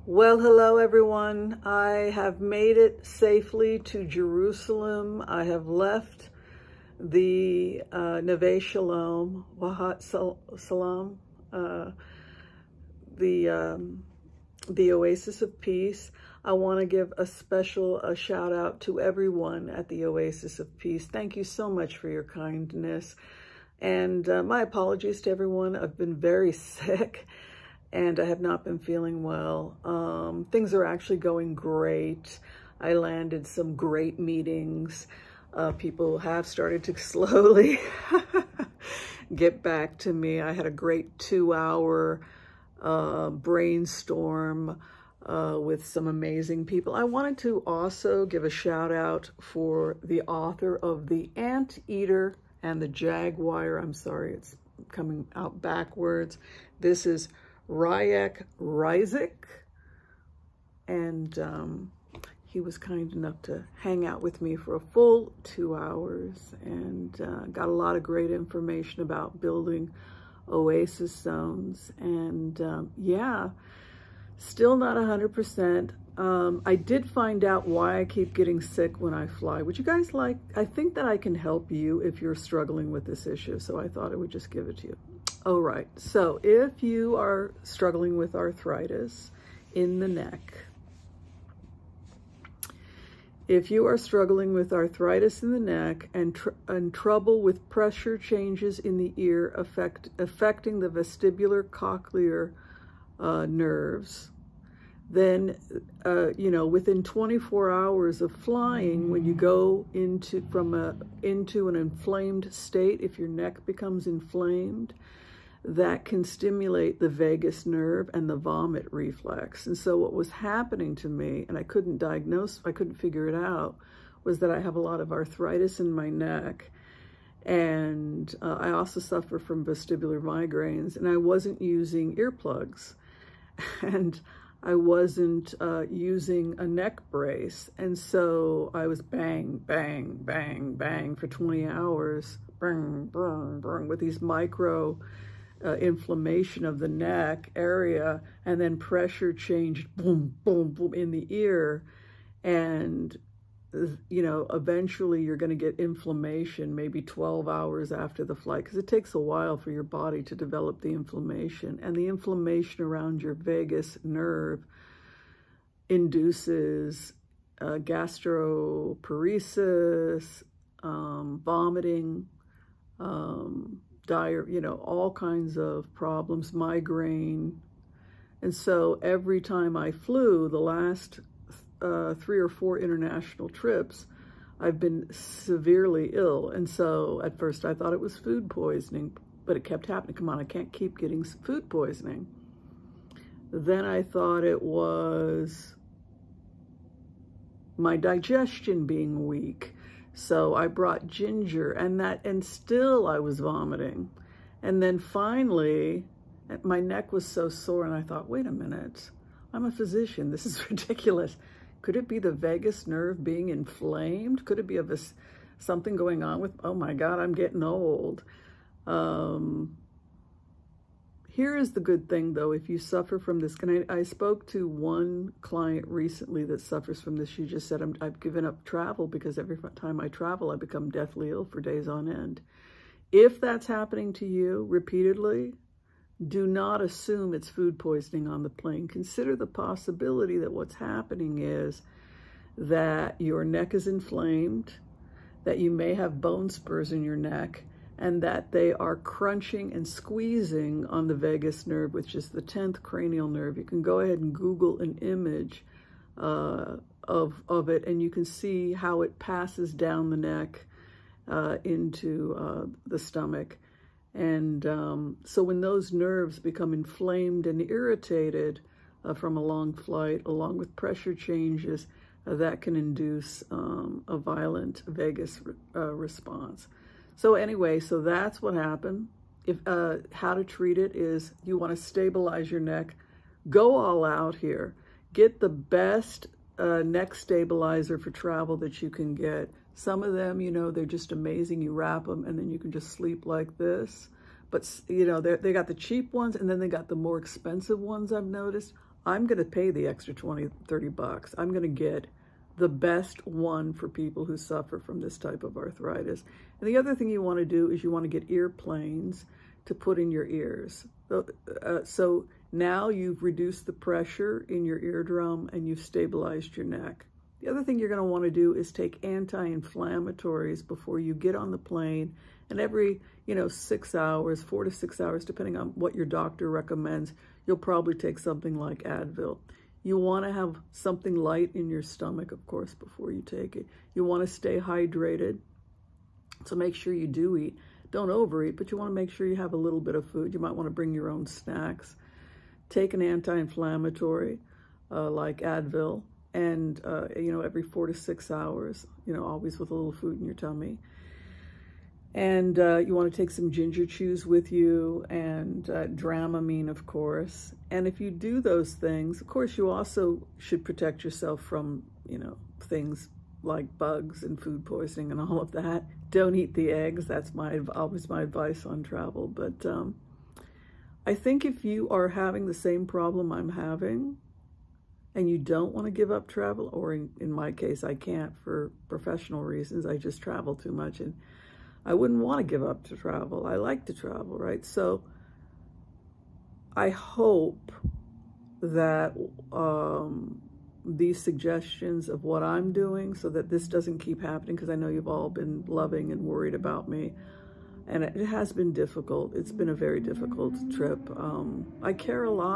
Well, hello everyone. I have made it safely to Jerusalem. I have left the Neve Shalom, Wahat Salam, the Oasis of Peace. I want to give a special shout out to everyone at the Oasis of Peace. Thank you so much for your kindness. And my apologies to everyone. I've been very sick and I have not been feeling well. Things are actually going great. I landed some great meetings. People have started to slowly get back to me. I had a great 2-hour brainstorm with some amazing people. I wanted to also give a shout out for the author of The Anteater and the Jaguar. I'm sorry, it's coming out backwards. This is Ryek Rizik, and he was kind enough to hang out with me for a full 2 hours and got a lot of great information about building oasis zones. And yeah, still not 100%. I did find out why I keep getting sick when I fly. Would you guys like? I think that I can help you if you're struggling with this issue, so I thought I would just give it to you. All right, so if you are struggling with arthritis in the neck, if you are struggling with arthritis in the neck and trouble with pressure changes in the ear affecting the vestibular cochlear nerves, then, you know, within 24 hours of flying, when you go into an inflamed state, if your neck becomes inflamed, that can stimulate the vagus nerve and the vomit reflex. And so what was happening to me, and I couldn't figure it out, was that I have a lot of arthritis in my neck. And I also suffer from vestibular migraines, and I wasn't using earplugs. And I wasn't using a neck brace. And so I was bang, bang, bang, bang for 20 hours, bang, bang, bang, with these micro inflammation of the neck area, and then pressure changed, boom, boom, boom, in the ear. And, you know, eventually you're going to get inflammation maybe 12 hours after the flight, because it takes a while for your body to develop the inflammation. And the inflammation around your vagus nerve induces gastroparesis, vomiting, you know, all kinds of problems, migraine. And so every time I flew, the last 3 or 4 international trips, I've been severely ill. And so at first I thought it was food poisoning, but it kept happening. Come on, I can't keep getting food poisoning. Then I thought it was my digestion being weak. So I brought ginger, and still I was vomiting. And then finally, my neck was so sore, and I thought, wait a minute, I'm a physician. This is ridiculous. Could it be the vagus nerve being inflamed? Could it be something going on with, oh my God, I'm getting old. Here is the good thing, though, if you suffer from this. I spoke to one client recently that suffers from this. She just said, I've given up travel because every time I travel, I become deathly ill for days on end. If that's happening to you repeatedly, do not assume it's food poisoning on the plane. Consider the possibility that what's happening is that your neck is inflamed, that you may have bone spurs in your neck, and that they are crunching and squeezing on the vagus nerve, which is the 10th cranial nerve. You can go ahead and Google an image of it, and you can see how it passes down the neck into the stomach. And so when those nerves become inflamed and irritated from a long flight, along with pressure changes, that can induce a violent vagus response. So anyway, so that's what happened. If how to treat it is, you want to stabilize your neck, go all out here. Get the best neck stabilizer for travel that you can get. Some of them, you know, they're just amazing. You wrap them and then you can just sleep like this. But, you know, they got the cheap ones, and then they got the more expensive ones, I've noticed. I'm going to pay the extra 20, 30 bucks. I'm going to get the best one for people who suffer from this type of arthritis. And the other thing you want to do is you want to get Earplanes to put in your ears. So now you've reduced the pressure in your eardrum and you've stabilized your neck. The other thing you're going to want to do is take anti-inflammatories before you get on the plane, and every 6 hours, 4 to 6 hours, depending on what your doctor recommends, you'll probably take something like Advil. You want to have something light in your stomach, of course, before you take it. You want to stay hydrated, so make sure you do eat. Don't overeat, but you want to make sure you have a little bit of food. You might want to bring your own snacks. Take an anti-inflammatory like Advil, and every 4 to 6 hours, always with a little food in your tummy. And you want to take some ginger chews with you, and Dramine, of course. And if you do those things, of course, you also should protect yourself from, things like bugs and food poisoning and all of that. Don't eat the eggs. That's always my advice on travel. But I think if you are having the same problem I'm having, and you don't want to give up travel, or in my case, I can't for professional reasons. I just travel too much, and I wouldn't want to give up to travel. I like to travel, right? So I hope that these suggestions of what I'm doing, so that this doesn't keep happening, because I know you've all been loving and worried about me. And it has been difficult. It's been a very difficult trip. I care a lot.